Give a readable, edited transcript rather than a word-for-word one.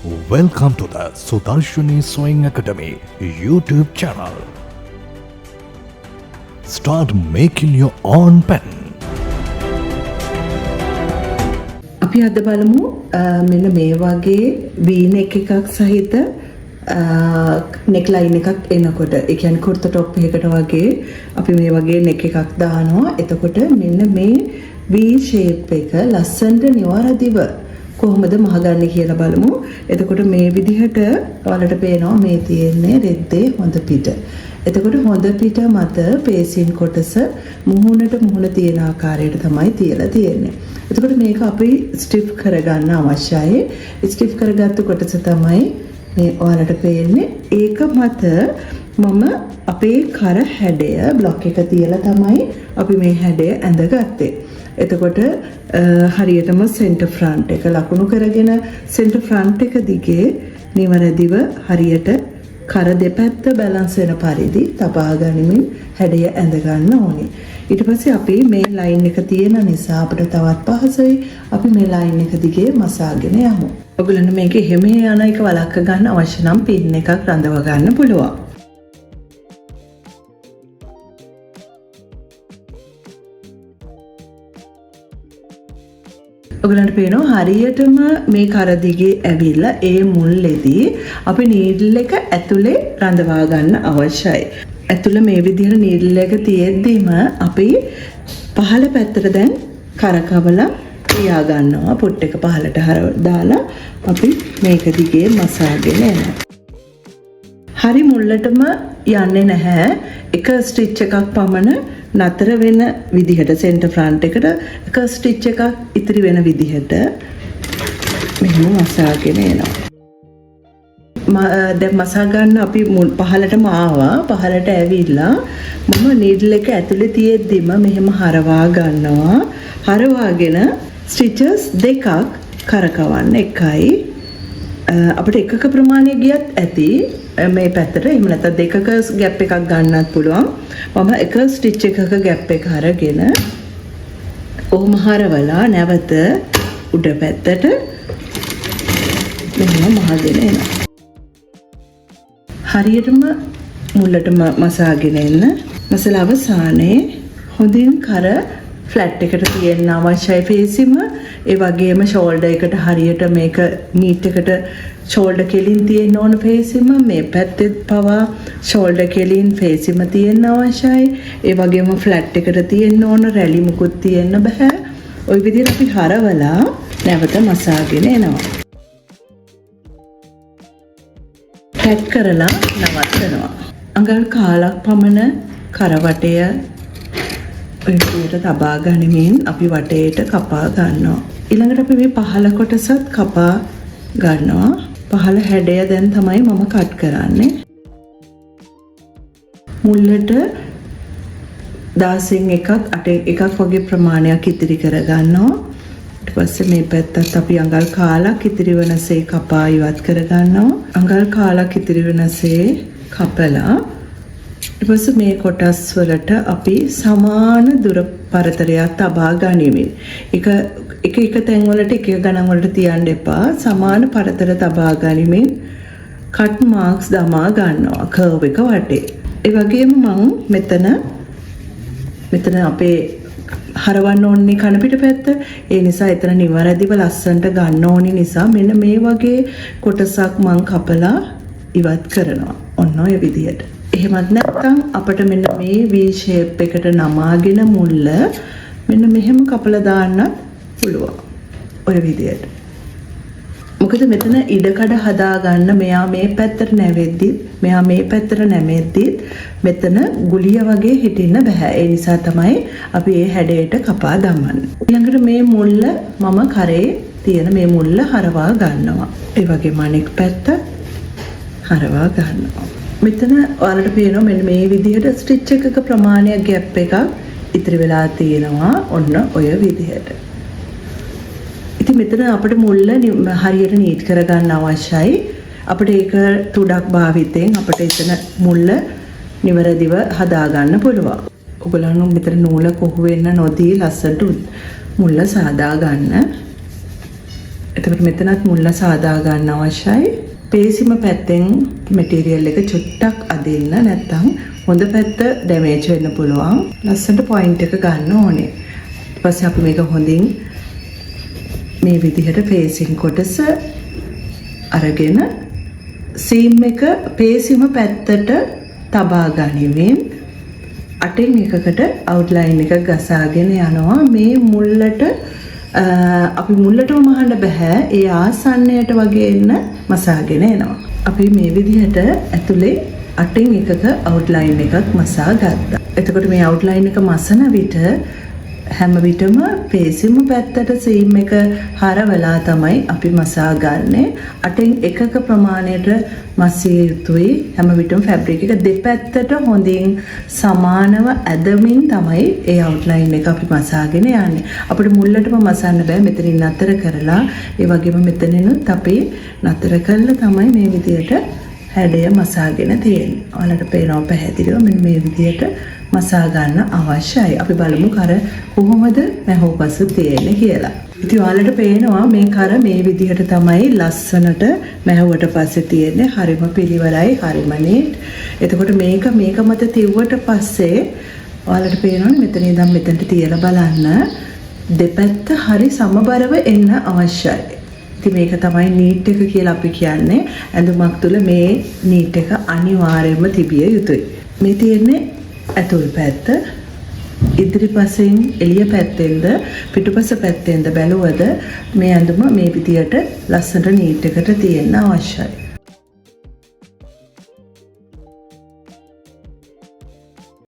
Welcome to the Sudarshini Sewing Academy YouTube channel. Start making your own pen. අපි අද බලමු මෙන්න මේ වගේ V-neck එකක් සහිත neck line එකක් එනකොට ඒ කියන්නේ කුර්තා টොප් එකකට වගේ අපි මේ වගේ neck එකක් දානවා. එතකොට මෙන්න මේ V shape එක ලස්සනට නිවැරදිව කොහොමද මහගන්නේ කියලා බලමු. එතකොට මේ විදිහට ඔයාලට පේනවා මේ තියෙන්නේ රෙද්දේ හොඳ පිට. එතකොට හොඳ පිට මත පේසින් කොටස මුහුණට මුහුණ තියෙන ආකාරයට තමයි තියලා තියෙන්නේ. එතකොට මේක අපි ස්ටිෆ් කරගන්න අවශ්‍යයි. ස්ටිෆ් කරගත්තු කොටස තමයි මේ ඔයාලට පේන්නේ. ඒක මත මම අපේ කර හැඩය බ්ලොක් එක තියලා තමයි අපි මේ හැඩය ඇඳගත්තේ. එතකොට හරියටම සෙන්ටර් ෆ්‍රන්ට් එක ලකුණු කරගෙන සෙන්ටර් ෆ්‍රන්ට් එක දිගේ නිවැරදිව හරියට කර දෙපැත්ත බැලන්ස් වෙන පරිදි තබා ගනිමින් හැඩය ඇඳ ගන්න ඕනේ. ඊට පස්සේ අපි මේ ලයින් එක තියෙන නිසා අපිට තවත් පහසුයි. අපි මේ ලයින් එක දිගේ මසාගෙන යමු. ඔයගොල්ලන්ට මේක එහෙම යන එක වළක්ව ගන්න අවශ්‍ය නම් පින් එකක් රඳව ගන්න පුළුවන්. ඔයගලන්ට පේනවා හරියටම මේ කර දිගේ ඇවිල්ලා ඒ මුල්ලේදී අපි නීඩල් එක ඇතුලේ රඳවා ගන්න අවශ්‍යයි. ඇතුලේ මේ විදිහට නීඩල් එක තියෙද්දිම අපි පහළ පැත්තට දැන් කරකවලා තියා ගන්නවා. පුට් එක පහළට දාලා අපි මේක දිගේ මසාගෙන යනවා. හරි මුල්ලටම යන්නේ නැහැ. එක ස්ටිච් එකක් පමණ නතර වෙන විදිහට සෙන්ටර් ෆ්‍රන්ට් එකට එක ස්ටිච් එකක් ඉතිරි වෙන විදිහට මෙහෙම මසාගෙන එනවා. දැන් මසා ගන්න අපි පහළටම ආවා. පහළට ඇවිල්ලා මම නීඩල් එක ඇතුලේ තියෙද්දිම මෙහෙම හරවා ගන්නවා. හරවාගෙන ස්ටිචස් දෙකක් කරකවන්න. එකයි අපිට එකක ප්‍රමාණය ගියත් ඇති මේ පැත්තට. එහෙම නැත්නම් දෙකක ગેප් එකක් ගන්නත් පුළුවන්. මම එක ස්ටිච් එකක ગેප් එක අරගෙන කොහොම හරවලා නැවත උඩ පැත්තට මෙහෙම මහගෙන එනවා. හරියටම මුලටම මසාගෙන එන්න. මසලා අවසානයේ හොඳින් කර ෆ්ලැට් එකට තියෙන්න අවශ්‍යයි ෆේසිම. ඒ වගේම ෂෝල්ඩර් එකට හරියට මේක නීට් එකට ෂෝල්ඩර් කෙලින් තියෙන්න ඕන ෆේසිම. මේ පැත්තේ පවා ෂෝල්ඩර් කෙලින් ෆේසිම තියෙන්න අවශ්‍යයි. ඒ වගේම ෆ්ලැට් එකට තියෙන්න ඕන රැලි මුකුත් තියෙන්න බෑ. ওই විදිහට අපි හරවලා නැවත මසාගෙන එනවා. පැක් කරලා නවත්තනවා. අඟල් කාලක් පමණ කරවටය ඔය විදිහට තබා ගනිමින් අපි වටේට කපා ගන්නවා. ඊළඟට අපි මේ පහළ කොටසත් කපා ගන්නවා. පහළ හැඩය දැන් තමයි මම කට් කරන්නේ. මුල්ලට 16 එකක් 8 එකක් වගේ ප්‍රමාණයක් ඉතිරි කර ගන්නවා. ඊට පස්සේ මේ පැත්තත් අපි අඟල් කාලක් ඉතිරි වෙනසේ කපා ඉවත් කර ගන්නවා. අඟල් කාලක් ඉතිරි වෙනසේ කපලා ඊට පස්සේ මේ කොටස් වලට අපි සමාන දුර පරතරයක් තබා ගනිමින් එක තැන් වලට එක ගණන් වලට තියන්න එපා. සමාන පරතර තබා ගනිමින් කට් මාක්ස් දමා ගන්නවා කර්ව් එක වටේ. ඒ වගේම මම මෙතන අපේ හරවන්න ඕනේ කන පිට පැත්ත. ඒ නිසා එතන නිවැරදිව ලස්සනට ගන්න ඕනි නිසා මෙන්න මේ වගේ කොටසක් මම කපලා ඉවත් කරනවා. ඔන්න ඔය විදිහට. එහෙමත් නැත්නම් අපිට මෙන්න මේ V shape එකට නමාගෙන මුල්ල මෙන්න මෙහෙම කපලා දාන්නත් පුළුවන්. ඔය විදිහට. මොකද මෙතන ඉඩකඩ හදා ගන්න මෙයා මේ පැත්තට නැවෙද්දි මෙයා මේ පැත්තට නැමෙද්දි මෙතන ගුලිය වගේ හිටින්න බෑ. ඒ නිසා තමයි අපි මේ හැඩයට කපා දමන්නේ. ඊළඟට මේ මුල්ල මම කරේ තියෙන මේ මුල්ල හරවා ගන්නවා. ඒ වගේම අනෙක් පැත්ත හරවා ගන්නවා. මෙතන ඔයාලට පේනවා මෙන්න මේ විදිහට ස්ටිච් එකක ප්‍රමාණයක් ગેප් එකක් ඉතිරි වෙලා තියෙනවා. ඔන්න ඔය විදිහට. ඉතින් මෙතන අපිට මුල්ල හරියට නීට් කරගන්න අවශ්‍යයි. අපිට ඒක තුඩක් භාවිතයෙන් අපිට එතන මුල්ල නිවැරදිව හදා ගන්න පුළුවන්. ඔයගොල්ලෝ මෙතන නූල කොහු වෙන්න නොදී ලස්සනට මුල්ල සාදා ගන්න. එතකොට මෙතනත් මුල්ල සාදා ගන්න අවශ්‍යයි. පේසිම පැත්තෙන් මැටීරියල් එක චුට්ටක් අදින්න නැත්නම් හොඳ පැත්ත ඩැමේජ් වෙන්න පුළුවන්. ලස්සනට පොයින්ට් එක ගන්න ඕනේ. ඊට පස්සේ අපි මේක හොඳින් මේ විදිහට පේසින් කොටස අරගෙන සීම් එක පේසිම පැත්තට තබා ගනිමින් අටින් එකකට අවුට්ලයින් එක ගසාගෙන යනවා. මේ මුල්ලට අපි මුල්ලටම මහන්න බෑ. ඒ ආසන්නයට වගේ එන්න මසාගෙන එනවා. අපි මේ විදිහට ඇතුලේ අටින් එකක අවුට්ලයින් එකක් මසා ගත්තා. එතකොට මේ අවුට්ලයින් එක මසන විට හැම විටම පේසිම පැත්තට සීම් එක හරවලා තමයි අපි මසා ගන්නෙ. අටින් එකක ප්‍රමාණයට මසිය යුතුයි. හැම විටම ෆැබ්‍රික් එක දෙපැත්තට හොඳින් සමානව ඇදමින් තමයි ඒ අවුට්ලයින් එක අපි මසාගෙන යන්නේ. අපිට මුල්ලටම මසන්න බෑ. මෙතනින් නතර කරලා ඒ වගේම මෙතනිනුත් අපි නතර කරලා තමයි මේ විදියට හැඩය මසාගෙන තියෙන්නේ. ඔයාලට පේනවා පැහැදිලිව මෙන්න මේ විදියට මසා ගන්න අවශ්‍යයි. අපි බලමු කර කොහොමද මැහුවපස තියෙන්නේ කියලා. ඉතින් ඔයාලට පේනවා මේ කර මේ විදිහට තමයි ලස්සනට මැහුවට පස්සේ තියෙන්නේ. හරිම පිළිවෙලයි, හරිම නීට්. එතකොට මේක මත තියුවට පස්සේ ඔයාලට පේනවනේ මෙතන ඉඳන් මෙතනට තියලා බලන්න දෙපැත්ත හරි සමබරව එන්න අවශ්‍යයි. ඉතින් මේක තමයි නීට් එක කියලා අපි කියන්නේ. ඇඳුමක් තුල මේ නීට් එක අනිවාර්යයෙන්ම තිබිය යුතුයි. මේ තියෙන්නේ ඇතුල් පැත්ත. ඉදිරිපසින් එළිය පැත්තෙන්ද පිටුපස පැත්තෙන්ද බැලුවද මේ ඇඳුම මේ විදියට ලස්සනට නීට් එකට තියෙන්න අවශ්‍යයි.